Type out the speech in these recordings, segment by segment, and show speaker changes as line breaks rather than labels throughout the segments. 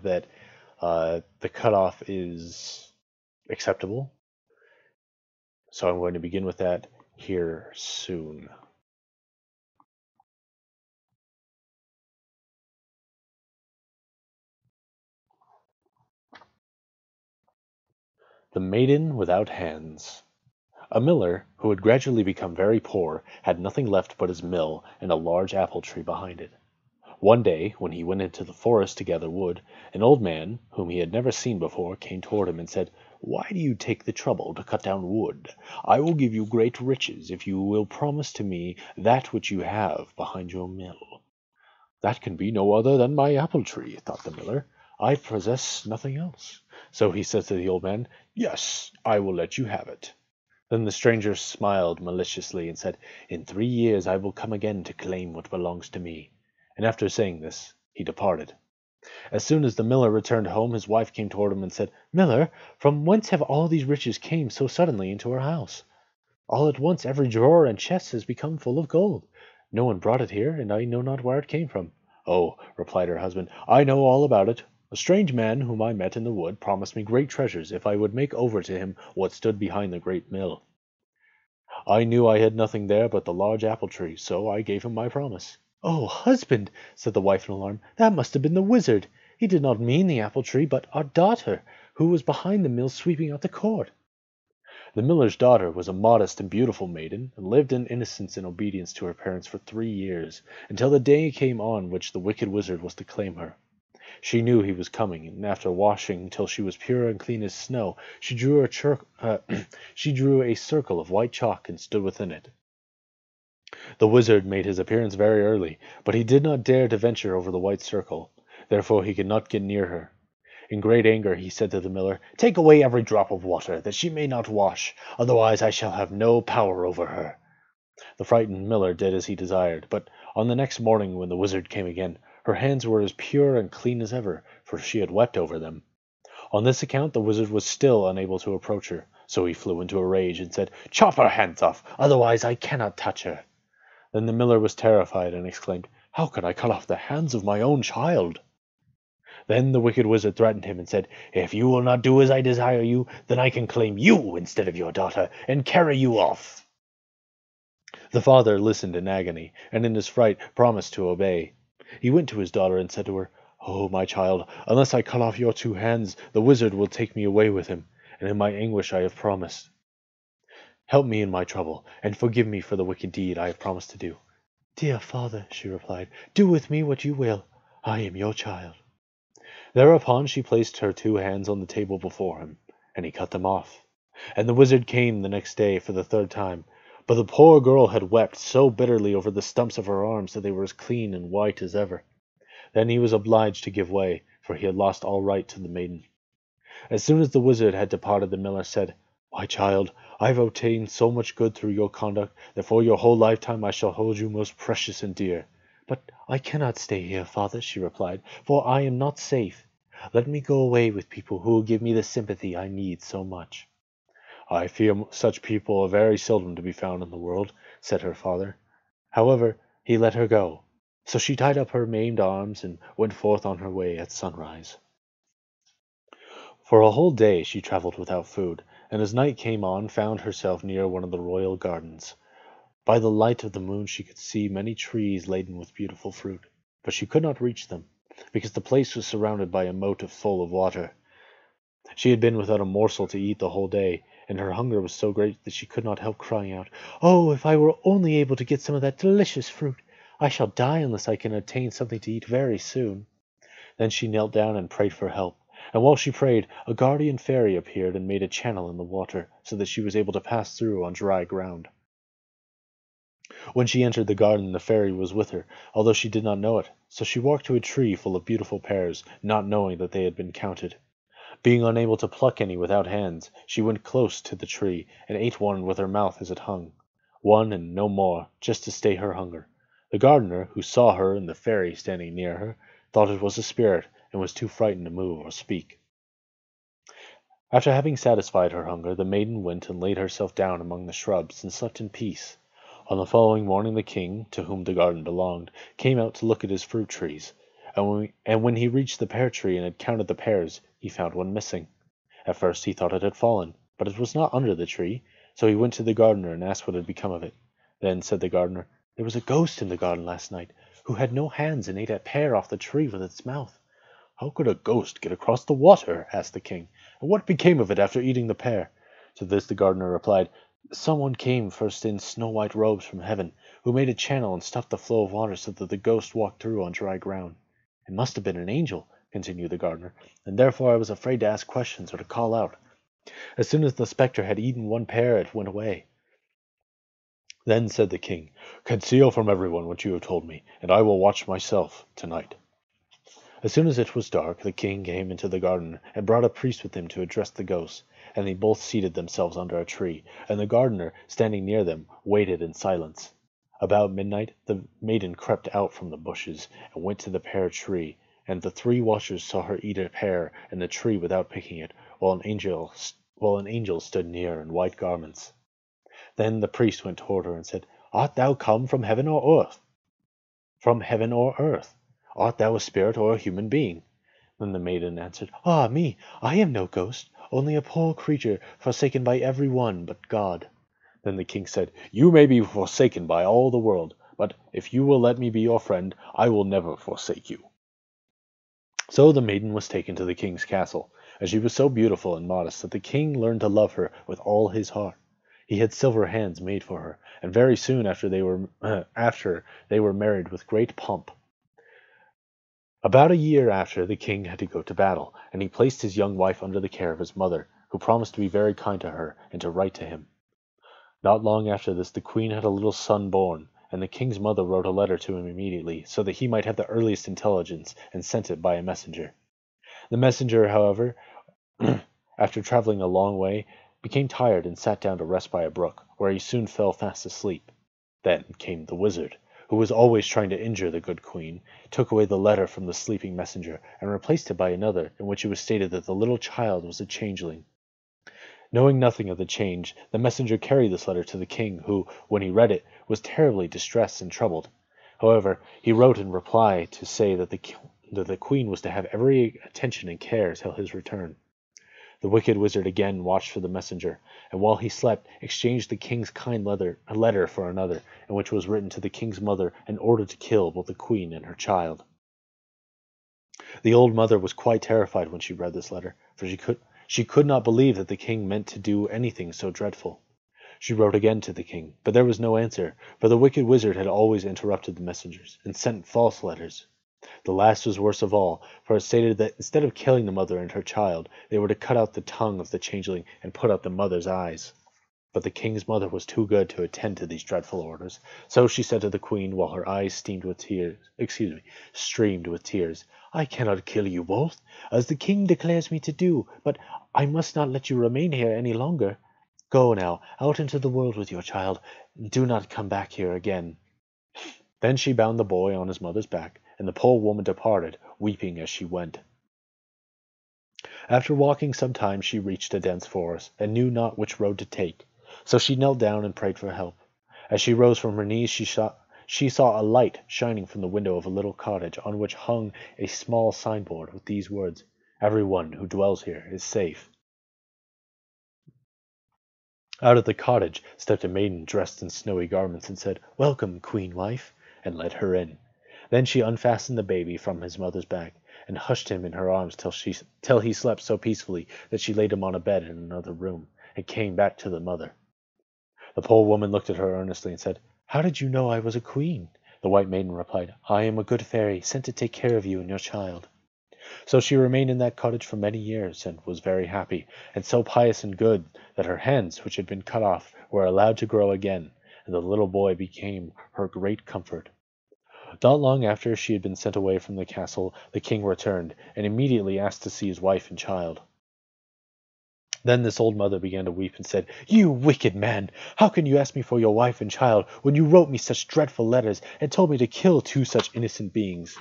that the cutoff is acceptable. So I'm going to begin with that here soon. The Maiden Without Hands. A miller, who had gradually become very poor, had nothing left but his mill and a large apple tree behind it. One day, when he went into the forest to gather wood, an old man, whom he had never seen before, came toward him and said, "Why do you take the trouble to cut down wood? I will give you great riches if you will promise to me that which you have behind your mill." "That can be no other than my apple tree," thought the miller. "I possess nothing else." So he said to the old man, "Yes, I will let you have it." Then the stranger smiled maliciously and said, "In 3 years I will come again to claim what belongs to me." And after saying this, he departed. As soon as the miller returned home, his wife came toward him and said, "Miller, from whence have all these riches came so suddenly into our house? All at once every drawer and chest has become full of gold. No one brought it here, and I know not where it came from." "Oh," replied her husband, "I know all about it. A strange man whom I met in the wood promised me great treasures if I would make over to him what stood behind the great mill. I knew I had nothing there but the large apple tree, so I gave him my promise." "Oh, husband," said the wife in alarm, "that must have been the wizard. He did not mean the apple tree, but our daughter, who was behind the mill sweeping out the court." The miller's daughter was a modest and beautiful maiden, and lived in innocence and obedience to her parents for 3 years, until the day came on which the wicked wizard was to claim her. She knew he was coming, and after washing till she was pure and clean as snow, she drew a circle of white chalk and stood within it. The wizard made his appearance very early, but he did not dare to venture over the white circle. Therefore he could not get near her. In great anger he said to the miller, "Take away every drop of water, that she may not wash, otherwise I shall have no power over her." The frightened miller did as he desired, but on the next morning when the wizard came again, her hands were as pure and clean as ever, for she had wept over them. On this account the wizard was still unable to approach her, so he flew into a rage and said, "Chop her hands off, otherwise I cannot touch her." Then the miller was terrified and exclaimed, "How can I cut off the hands of my own child?" Then the wicked wizard threatened him and said, "If you will not do as I desire you, then I can claim you instead of your daughter, and carry you off." The father listened in agony, and in his fright promised to obey. He went to his daughter and said to her, "Oh, my child, unless I cut off your 2 hands, the wizard will take me away with him, and in my anguish I have promised. Help me in my trouble, and forgive me for the wicked deed I have promised to do." "Dear father," she replied, "do with me what you will. I am your child." Thereupon she placed her 2 hands on the table before him, and he cut them off. And the wizard came the next day for the 3rd time, but the poor girl had wept so bitterly over the stumps of her arms that they were as clean and white as ever. Then he was obliged to give way, for he had lost all right to the maiden. As soon as the wizard had departed, the miller said, "My child, I have obtained so much good through your conduct that for your whole lifetime I shall hold you most precious and dear." "But I cannot stay here, father," she replied, "for I am not safe. Let me go away with people who will give me the sympathy I need so much." "I fear such people are very seldom to be found in the world," said her father. However, he let her go. So she tied up her maimed arms and went forth on her way at sunrise. For a whole day she travelled without food, and as night came on found herself near one of the royal gardens. By the light of the moon she could see many trees laden with beautiful fruit, but she could not reach them, because the place was surrounded by a moat full of water. She had been without a morsel to eat the whole day, and her hunger was so great that she could not help crying out, "Oh, if I were only able to get some of that delicious fruit! I shall die unless I can obtain something to eat very soon." Then she knelt down and prayed for help, and while she prayed, a guardian fairy appeared and made a channel in the water, so that she was able to pass through on dry ground. When she entered the garden, the fairy was with her, although she did not know it, so she walked to a tree full of beautiful pears, not knowing that they had been counted. Being unable to pluck any without hands, she went close to the tree, and ate one with her mouth as it hung. One and no more, just to stay her hunger. The gardener, who saw her and the fairy standing near her, thought it was a spirit, and was too frightened to move or speak. After having satisfied her hunger, the maiden went and laid herself down among the shrubs, and slept in peace. On the following morning the king, to whom the garden belonged, came out to look at his fruit trees. and when he reached the pear tree and had counted the pears, he found one missing. At first he thought it had fallen, but it was not under the tree, so he went to the gardener and asked what had become of it. Then said the gardener, "There was a ghost in the garden last night, who had no hands and ate a pear off the tree with its mouth." "How could a ghost get across the water?" asked the king, "and what became of it after eating the pear?" To this the gardener replied, "Someone came first in snow-white robes from heaven, who made a channel and stopped the flow of water so that the ghost walked through on dry ground." "It must have been an angel," continued the gardener, "and therefore I was afraid to ask questions or to call out. As soon as the spectre had eaten one pear, it went away." Then said the king, "Conceal from everyone what you have told me, and I will watch myself tonight." As soon as it was dark, the king came into the garden and brought a priest with him to address the ghost, and they both seated themselves under a tree, and the gardener, standing near them, waited in silence. About midnight the maiden crept out from the bushes and went to the pear tree, and the three watchers saw her eat a pear in the tree without picking it, while an angel stood near in white garments. Then the priest went toward her and said, "Art thou come from heaven or earth? From heaven or earth? Art thou a spirit or a human being?" Then the maiden answered, "Ah me, I am no ghost, only a poor creature forsaken by every one but God." Then the king said, "You may be forsaken by all the world, but if you will let me be your friend, I will never forsake you." So the maiden was taken to the king's castle, and she was so beautiful and modest that the king learned to love her with all his heart. He had silver hands made for her, and very soon after they were married with great pomp. About a year after, the king had to go to battle, and he placed his young wife under the care of his mother, who promised to be very kind to her and to write to him. Not long after this the queen had a little son born, and the king's mother wrote a letter to him immediately, so that he might have the earliest intelligence, and sent it by a messenger. The messenger, however, after traveling a long way, became tired and sat down to rest by a brook, where he soon fell fast asleep. Then came the wizard, who was always trying to injure the good queen, took away the letter from the sleeping messenger, and replaced it by another, in which it was stated that the little child was a changeling. Knowing nothing of the change, the messenger carried this letter to the king, who, when he read it, was terribly distressed and troubled. However, he wrote in reply to say that the queen was to have every attention and care till his return. The wicked wizard again watched for the messenger, and while he slept, exchanged the king's kind letter for another, in which was written to the king's mother an order to kill both the queen and her child. The old mother was quite terrified when she read this letter, for she could not believe that the king meant to do anything so dreadful. She wrote again to the king, but there was no answer, for the wicked wizard had always interrupted the messengers, and sent false letters. The last was worst of all, for it stated that instead of killing the mother and her child, they were to cut out the tongue of the changeling and put out the mother's eyes. But the king's mother was too good to attend to these dreadful orders, so she said to the queen, while her eyes streamed with tears, "I cannot kill you both, as the king declares me to do, but I must not let you remain here any longer. Go now out into the world with your child, and do not come back here again." Then she bound the boy on his mother's back, and the poor woman departed, weeping as she went. After walking some time, she reached a dense forest, and knew not which road to take. So she knelt down and prayed for help. As she rose from her knees, she saw a light shining from the window of a little cottage, on which hung a small signboard with these words, "Every one who dwells here is safe." Out of the cottage stepped a maiden dressed in snowy garments, and said, "Welcome, queen wife," and led her in. Then she unfastened the baby from his mother's back, and hushed him in her arms till he slept so peacefully that she laid him on a bed in another room, and came back to the mother. The poor woman looked at her earnestly and said, "How did you know I was a queen?" The white maiden replied, "I am a good fairy, sent to take care of you and your child." So she remained in that cottage for many years, and was very happy, and so pious and good that her hands, which had been cut off, were allowed to grow again, and the little boy became her great comfort. Not long after she had been sent away from the castle, the king returned, and immediately asked to see his wife and child. Then this old mother began to weep, and said, "You wicked man! How can you ask me for your wife and child, when you wrote me such dreadful letters, and told me to kill two such innocent beings?"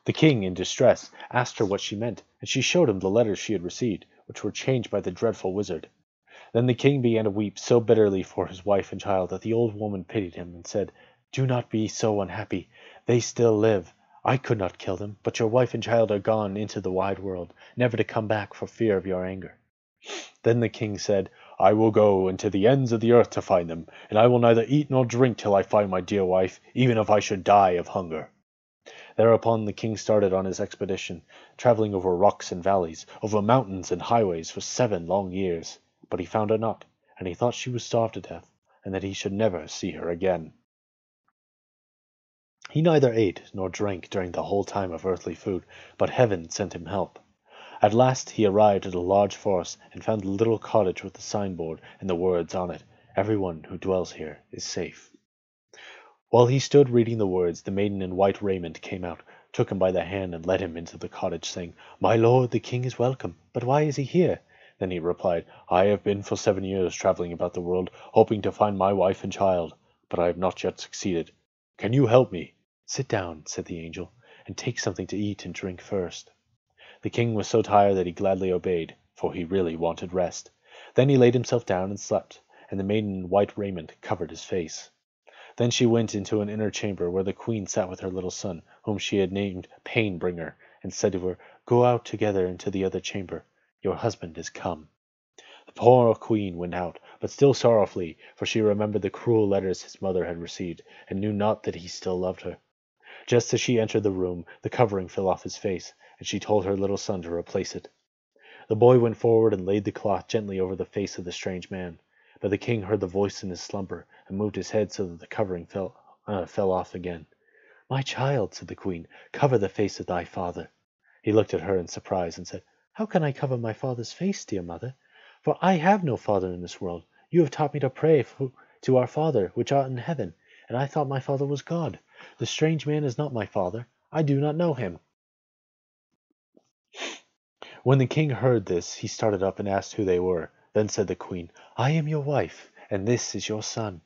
The king, in distress, asked her what she meant, and she showed him the letters she had received, which were changed by the dreadful wizard. Then the king began to weep so bitterly for his wife and child that the old woman pitied him, and said, "Do not be so unhappy. They still live. I could not kill them, but your wife and child are gone into the wide world, never to come back for fear of your anger." Then the king said, "I will go into the ends of the earth to find them, and I will neither eat nor drink till I find my dear wife, even if I should die of hunger." Thereupon the king started on his expedition, traveling over rocks and valleys, over mountains and highways for 7 long years. But he found her not, and he thought she was starved to death, and that he should never see her again. He neither ate nor drank during the whole time of earthly food, but heaven sent him help. At last he arrived at a large forest, and found a little cottage with a signboard and the words on it, "Everyone who dwells here is safe." While he stood reading the words, the maiden in white raiment came out, took him by the hand, and led him into the cottage, saying, "My lord, the king is welcome, but why is he here?" Then he replied, "I have been for 7 years traveling about the world, hoping to find my wife and child, but I have not yet succeeded. Can you help me?" "Sit down," said the angel, "and take something to eat and drink first." The king was so tired that he gladly obeyed, for he really wanted rest. Then he laid himself down and slept, and the maiden in white raiment covered his face. Then she went into an inner chamber where the queen sat with her little son, whom she had named Pain Bringer, and said to her, "Go out together into the other chamber. Your husband is come." The poor queen went out, but still sorrowfully, for she remembered the cruel letters his mother had received, and knew not that he still loved her. Just as she entered the room, the covering fell off his face, and she told her little son to replace it. The boy went forward and laid the cloth gently over the face of the strange man. But the king heard the voice in his slumber, and moved his head so that the covering fell off again. "My child," said the queen, "cover the face of thy father." He looked at her in surprise, and said, "How can I cover my father's face, dear mother? For I have no father in this world. You have taught me to pray to our Father, which art in heaven, and I thought my father was God. The strange man is not my father. I do not know him." When the king heard this, he started up and asked who they were. Then said the queen, "I am your wife, and this is your son."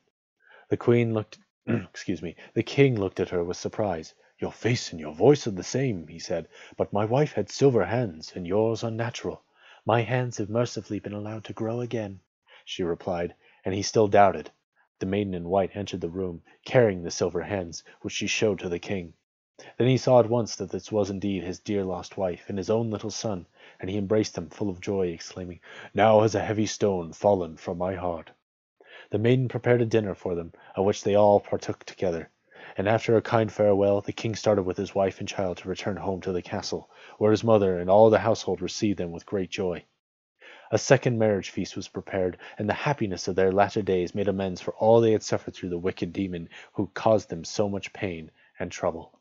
The queen looked, the king looked at her with surprise. "Your face and your voice are the same," he said, "but my wife had silver hands, and yours unnatural." "My hands have mercifully been allowed to grow again," she replied, and he still doubted. The maiden in white entered the room, carrying the silver hands, which she showed to the king. Then he saw at once that this was indeed his dear lost wife, and his own little son, and he embraced them full of joy, exclaiming, "Now has a heavy stone fallen from my heart." The maiden prepared a dinner for them, of which they all partook together, and after a kind farewell, the king started with his wife and child to return home to the castle, where his mother and all the household received them with great joy. A second marriage feast was prepared, and the happiness of their latter days made amends for all they had suffered through the wicked demon who caused them so much pain and trouble.